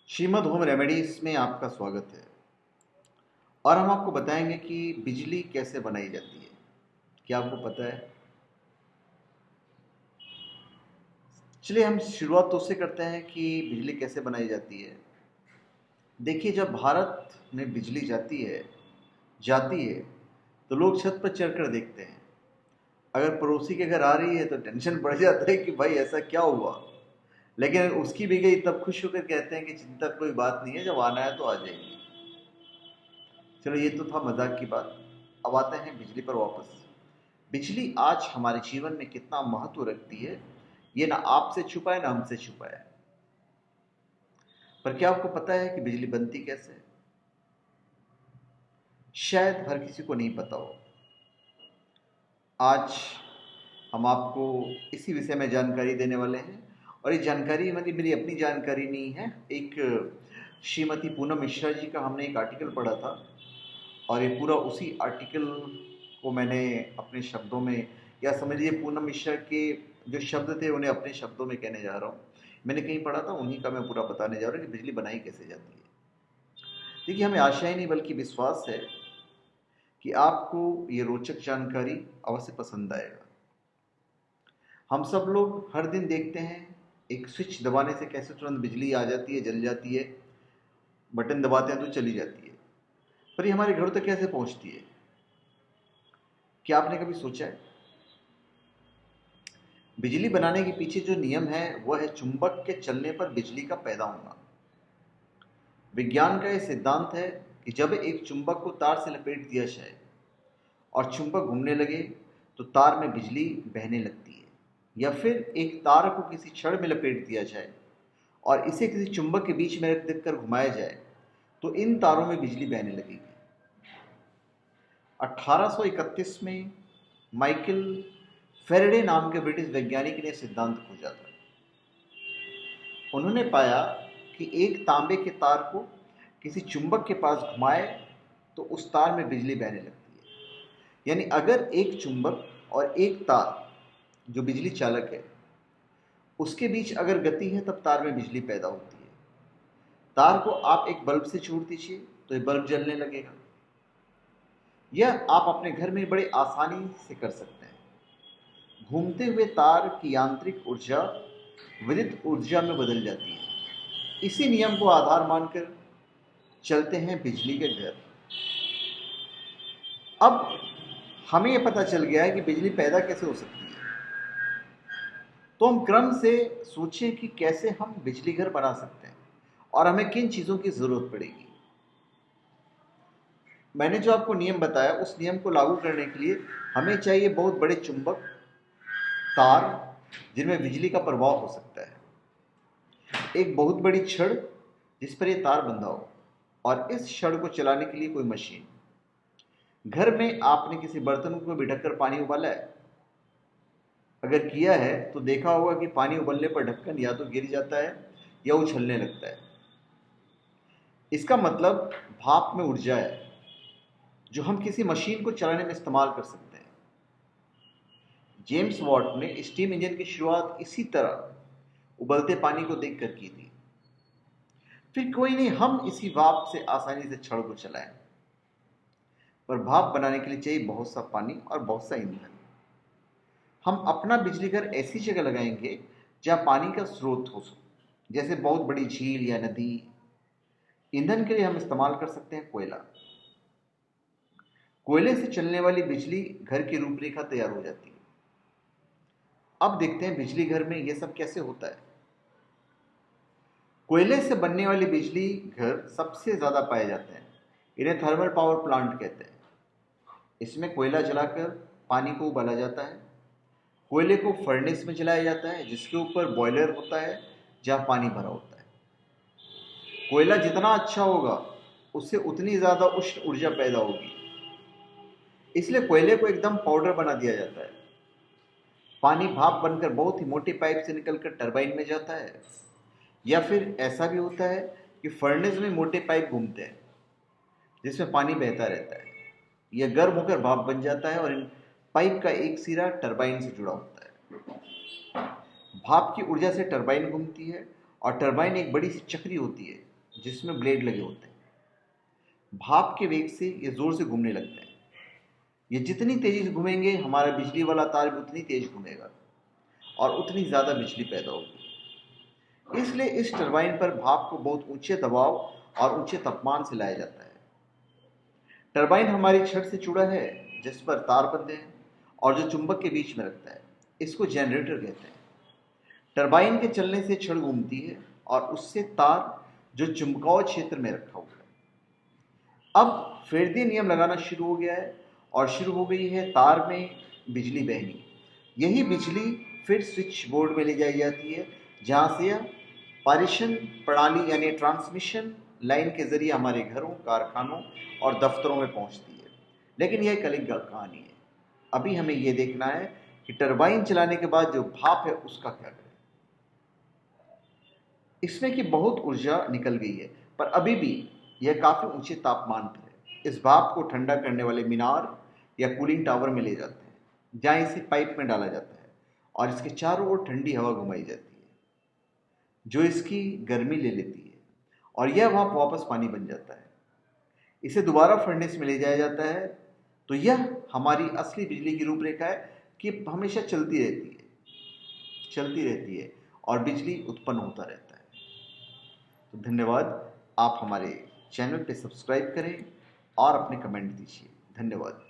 Shrimad home remedies में आपका स्वागत है। और हम आपको बताएंगे कि बिजली कैसे बनाई जाती है। क्या आपको पता है? चलिए हम शुरुआत तो उससे करते हैं कि बिजली कैसे बनाई जाती है। देखिए, जब भारत में बिजली जाती है तो लोग छत पर चढ़कर देखते हैं। अगर पड़ोसी के घर आ रही है तो टेंशन बढ़ जाता है कि भाई ऐसा क्या हुआ। लेकिन उसकी भी गई तब खुश होकर कहते हैं कि चिंता कोई बात नहीं है, जब आना है तो आ जाएंगे। चलो, ये तो था मजाक की बात। अब आते हैं बिजली पर वापस। बिजली आज हमारे जीवन में कितना महत्व रखती है, ये ना आपसे छुपा है ना हमसे छुपा है। पर क्या आपको पता है कि बिजली बनती कैसे है? शायद हर किसी को नहीं पता हो। आज हम आपको इसी विषय में जानकारी देने वाले हैं। और ये जानकारी मेरी अपनी जानकारी नहीं है। एक श्रीमती पूनम मिश्रा जी का हमने एक आर्टिकल पढ़ा था, और ये पूरा उसी आर्टिकल को मैंने अपने शब्दों में, या समझ लीजिए पूनम मिश्रा के जो शब्द थे उन्हें अपने शब्दों में कहने जा रहा हूँ। मैंने कहीं पढ़ा था, उन्हीं का मैं पूरा बताने जा रहा हूँ कि बिजली बनाई कैसे जाती है। देखिए, हमें आशा ही नहीं बल्कि विश्वास है कि आपको ये रोचक जानकारी अवश्य पसंद आएगा। हम सब लोग हर दिन देखते हैं एक स्विच दबाने से कैसे तुरंत बिजली आ जाती है, जल जाती है। बटन दबाते हैं तो चली जाती है। पर ये हमारे घर तक कैसे पहुंचती है? क्या आपने कभी सोचा है? बिजली बनाने के पीछे जो नियम है वह है चुंबक के चलने पर बिजली का पैदा होना। विज्ञान का यह सिद्धांत है कि जब एक चुंबक को तार से लपेट दिया जाए और चुंबक घूमने लगे तो तार में बिजली बहने लगती है। या फिर एक तार को किसी छड़ में लपेट दिया जाए और इसे किसी चुंबक के बीच में रख देकर घुमाया जाए तो इन तारों में बिजली बहने लगेगी। 1831 में माइकल फेरेडे नाम के ब्रिटिश वैज्ञानिक ने सिद्धांत खोजा था। उन्होंने पाया कि एक तांबे के तार को किसी चुंबक के पास घुमाए तो उस तार में बिजली बहने लगती है। यानी अगर एक चुंबक और एक तार जो बिजली चालक है उसके बीच अगर गति है तब तार में बिजली पैदा होती है। तार को आप एक बल्ब से जोड़ दीजिए तो ये बल्ब जलने लगेगा। यह आप अपने घर में बड़े आसानी से कर सकते हैं। घूमते हुए तार की यांत्रिक ऊर्जा विद्युत ऊर्जा में बदल जाती है। इसी नियम को आधार मानकर चलते हैं बिजली के घर। अब हमें यह पता चल गया है कि बिजली पैदा कैसे हो सकती है, तो हम क्रम से सोचें कि कैसे हम बिजली घर बना सकते हैं और हमें किन चीज़ों की ज़रूरत पड़ेगी। मैंने जो आपको नियम बताया उस नियम को लागू करने के लिए हमें चाहिए बहुत बड़े चुंबक, तार जिनमें बिजली का प्रभाव हो सकता है, एक बहुत बड़ी छड़ जिस पर यह तार बंधा हो, और इस छड़ को चलाने के लिए कोई मशीन। घर में आपने किसी बर्तन को भी ढककर पानी उबाला है? अगर किया है तो देखा होगा कि पानी उबलने पर ढक्कन या तो गिर जाता है या उछलने लगता है। इसका मतलब भाप में ऊर्जा है जो हम किसी मशीन को चलाने में इस्तेमाल कर सकते हैं। जेम्स वॉट ने स्टीम इंजन की शुरुआत इसी तरह उबलते पानी को देखकर की थी। फिर कोई नहीं, हम इसी भाप से आसानी से छड़ को चलाएं। पर भाप बनाने के लिए चाहिए बहुत सा पानी और बहुत सा ईंधन। हम अपना बिजली घर ऐसी जगह लगाएंगे जहां पानी का स्रोत हो, जैसे बहुत बड़ी झील या नदी। ईंधन के लिए हम इस्तेमाल कर सकते हैं कोयला। कोयले से चलने वाली बिजली घर की रूपरेखा तैयार हो जाती है। अब देखते हैं बिजली घर में यह सब कैसे होता है। कोयले से बनने वाली बिजली घर सबसे ज्यादा पाए जाते हैं। इन्हें थर्मल पावर प्लांट कहते हैं। इसमें कोयला जलाकर पानी को उबाला जाता है। कोयले को फर्नेस में जलाया जाता है जिसके ऊपर बॉयलर होता है जहां पानी भरा होता है। कोयला जितना अच्छा होगा उससे उतनी ज्यादा उष्ण ऊर्जा पैदा होगी, इसलिए कोयले को एकदम पाउडर बना दिया जाता है। पानी भाप बनकर बहुत ही मोटे पाइप से निकलकर टरबाइन में जाता है। या फिर ऐसा भी होता है कि फर्नेस में मोटे पाइप घूमते हैं जिसमें पानी बहता रहता है। यह गर्म होकर भाप बन जाता है और इन पाइप का एक सिरा टरबाइन से जुड़ा होता है। भाप की ऊर्जा से टरबाइन घूमती है और टरबाइन एक बड़ी सी चक्री होती है जिसमें ब्लेड लगे होते हैं। भाप के वेग से ये जोर से घूमने लगते हैं। ये जितनी तेजी से घूमेंगे हमारा बिजली वाला तार भी उतनी तेज घूमेगा और उतनी ज़्यादा बिजली पैदा होगी। इसलिए इस टरबाइन पर भाप को बहुत ऊंचे दबाव और ऊंचे तापमान से लाया जाता है। टरबाइन हमारी छड़ से जुड़ा है जिस पर तार बंधे हैं और जो चुंबक के बीच में रखता है। इसको जनरेटर कहते हैं। टरबाइन के चलने से छड़ घूमती है और उससे तार जो चुंबकाव क्षेत्र में रखा हुआ है। अब फेराडे नियम लगाना शुरू हो गया है और शुरू हो गई है तार में बिजली बहनी। यही बिजली फिर स्विच बोर्ड में ले जाई जाती है जहाँ से यह पारेषण प्रणाली यानी ट्रांसमिशन लाइन के जरिए हमारे घरों, कारखानों और दफ्तरों में पहुँचती है। लेकिन यह एक अलग कहानी है। अभी हमें यह देखना है कि टरबाइन चलाने के बाद जो भाप है उसका क्या करें। इसमें की बहुत ऊर्जा निकल गई है पर अभी भी यह काफ़ी ऊंचे तापमान पर है। इस भाप को ठंडा करने वाले मीनार या कूलिंग टावर में ले जाते हैं जहाँ इसे पाइप में डाला जाता है और इसके चारों ओर ठंडी हवा घुमाई जाती है जो इसकी गर्मी ले लेती है और यह भाप वापस पानी बन जाता है। इसे दोबारा फर्नेस में ले जाया जाता है। तो यह हमारी असली बिजली की रूपरेखा है कि हमेशा चलती रहती है और बिजली उत्पन्न होता रहता है। तो धन्यवाद। आप हमारे चैनल पे सब्सक्राइब करें और अपने कमेंट दीजिए। धन्यवाद।